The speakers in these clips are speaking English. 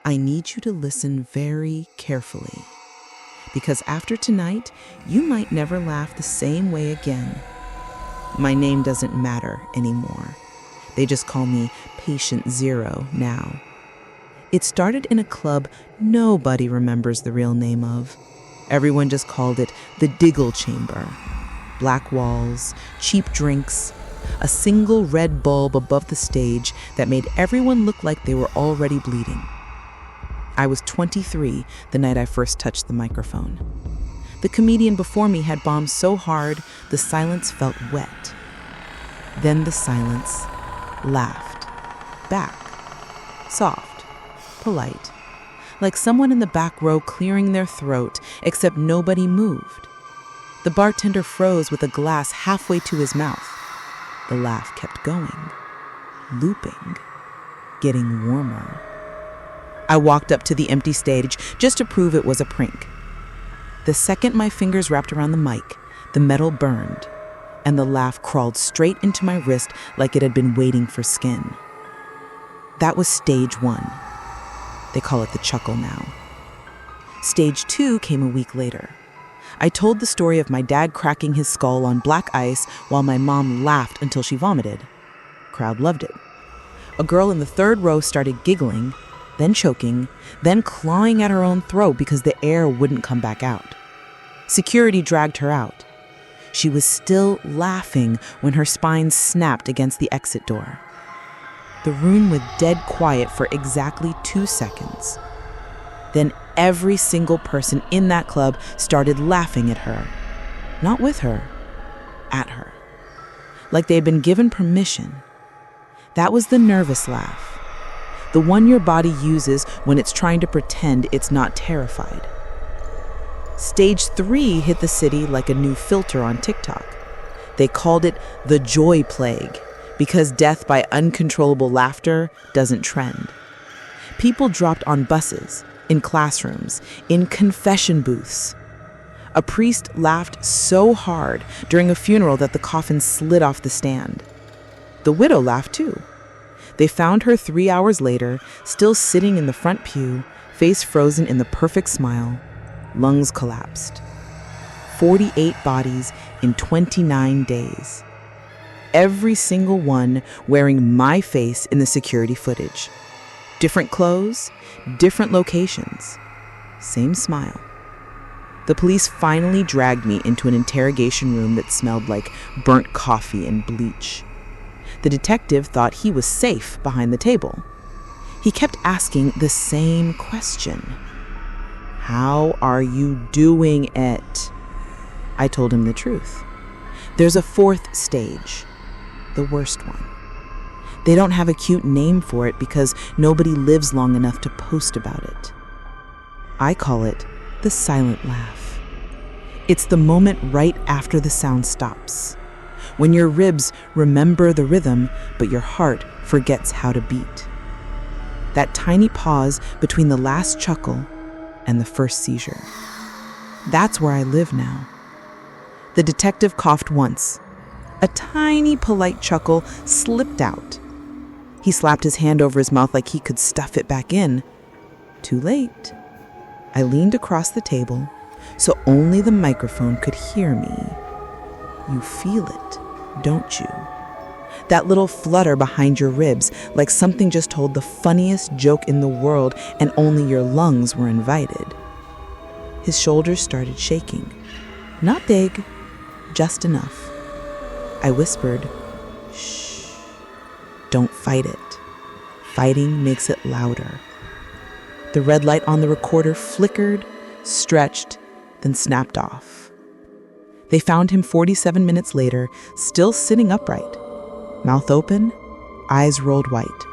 I need you to listen very carefully, because after tonight, you might never laugh the same way again. My name doesn't matter anymore. They just call me Patient Zero now. It started in a club nobody remembers the real name of. Everyone just called it the Giggle Chamber. Black walls, cheap drinks, a single red bulb above the stage that made everyone look like they were already bleeding. I was 23 the night I first touched the microphone. The comedian before me had bombed so hard, the silence felt wet. Then the silence laughed. Back. Soft. Polite. Like someone in the back row clearing their throat, except nobody moved. The bartender froze with a glass halfway to his mouth. The laugh kept going, looping, getting warmer. I walked up to the empty stage just to prove it was a prank. The second my fingers wrapped around the mic, the metal burned, and the laugh crawled straight into my wrist like it had been waiting for skin. That was stage 1. They call it the chuckle now. Stage 2 came a week later. I told the story of my dad cracking his skull on black ice while my mom laughed until she vomited. Crowd loved it. A girl in the 3rd row started giggling, then choking, then clawing at her own throat because the air wouldn't come back out. Security dragged her out. She was still laughing when her spine snapped against the exit door. The room was dead quiet for exactly 2 seconds. Then every single person in that club started laughing at her. Not with her, at her. Like they had been given permission. That was the nervous laugh. The one your body uses when it's trying to pretend it's not terrified. Stage 3 hit the city like a new filter on TikTok. They called it the joy plague because death by uncontrollable laughter doesn't trend. People dropped on buses, in classrooms, in confession booths. A priest laughed so hard during a funeral that the coffin slid off the stand. The widow laughed too. They found her 3 hours later, still sitting in the front pew, face frozen in the perfect smile, lungs collapsed. 48 bodies in 29 days. Every single one wearing my face in the security footage. Different clothes, different locations, same smile. The police finally dragged me into an interrogation room that smelled like burnt coffee and bleach. The detective thought he was safe behind the table. He kept asking the same question. How are you doing it? I told him the truth. There's a 4th stage, the worst one. They don't have a cute name for it because nobody lives long enough to post about it. I call it the silent laugh. It's the moment right after the sound stops, when your ribs remember the rhythm, but your heart forgets how to beat. That tiny pause between the last chuckle and the first seizure. That's where I live now. The detective coughed once. A tiny, polite chuckle slipped out. He slapped his hand over his mouth like he could stuff it back in. Too late. I leaned across the table so only the microphone could hear me. You feel it, don't you? That little flutter behind your ribs, like something just told the funniest joke in the world and only your lungs were invited. His shoulders started shaking. Not big, just enough. I whispered, "Shh, don't fight it. Fighting makes it louder." The red light on the recorder flickered, stretched, then snapped off. They found him 47 minutes later, still sitting upright. Mouth open, eyes rolled white.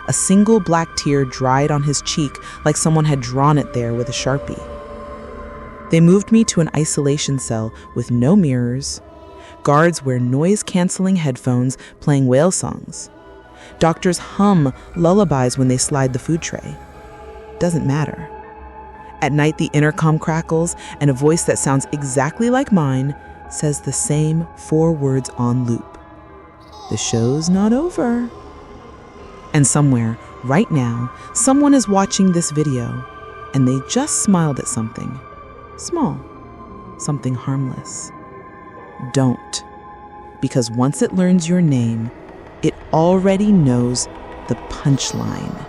A single black tear dried on his cheek like someone had drawn it there with a Sharpie. They moved me to an isolation cell with no mirrors. Guards wear noise-canceling headphones playing whale songs. Doctors hum lullabies when they slide the food tray. Doesn't matter. At night, the intercom crackles, and a voice that sounds exactly like mine says the same 4 words on loop. The show's not over. And somewhere, Right now, someone is watching this video and they just smiled at something small, something harmless. Don't, because once it learns your name, it already knows the punchline.